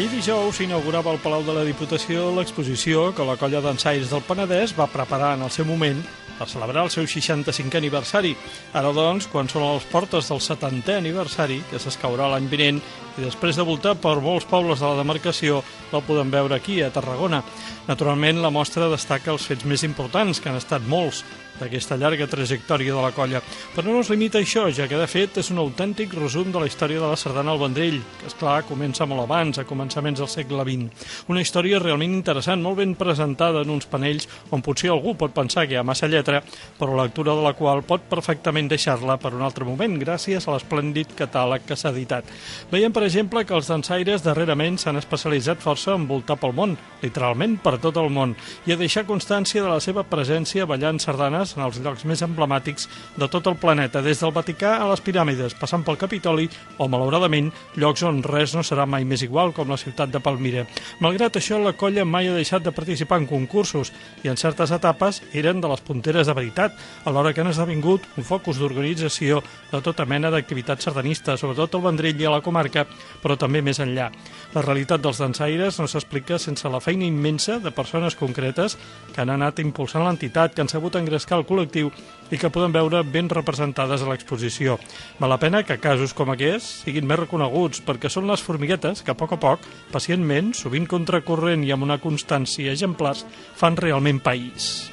Ahir dijous s'inaugurava al Palau de la Diputació l'exposició que la colla dansaires del Penedès va preparar en el seu moment per celebrar el seu 65è aniversari. Ara, doncs, quan són a les portes del 70è aniversari, que s'escaurà l'any vinent, i després de voltar per molts pobles de la demarcació, la podem veure aquí, a Tarragona. Naturalment, la mostra destaca els fets més importants, que han estat molts, d'aquesta llarga trajectòria de la colla. Però no es limita a això, ja que de fet és un autèntic resum de la història de la sardana al Vendrell, que esclar comença molt abans, a començaments del segle XX. Una història realment interessant, molt ben presentada en uns panells on potser algú pot pensar que hi ha massa lletra, però la lectura de la qual pot perfectament deixar-la per un altre moment, gràcies a l'esplèndid catàleg que s'ha editat. Veiem, per exemple, que els dansaires darrerament s'han especialitzat força en voltar pel món, literalment per tot el món, i a deixar constància de la seva presència ballant sardanes en els llocs més emblemàtics de tot el planeta, des del Vaticà a les piràmides, passant pel Capitoli o, malauradament, llocs on res no serà mai més igual, com la ciutat de Palmira. Malgrat això, la colla mai ha deixat de participar en concursos i en certes etapes eren de les punteres de veritat, alhora que han esdevingut un focus d'organització de tota mena d'activitats sardanistes, sobretot al Vendrell i a la comarca, però també més enllà. La realitat dels dansaires no s'explica sense la feina immensa de persones concretes que han anat impulsant l'entitat, que han sabut engrescar el col·lectiu i que podem veure ben representades a l'exposició. Val la pena que casos com aquests siguin més reconeguts, perquè són les formiguetes que a poc, pacientment, sovint contracorrent i amb una constància exemplars, fan realment país.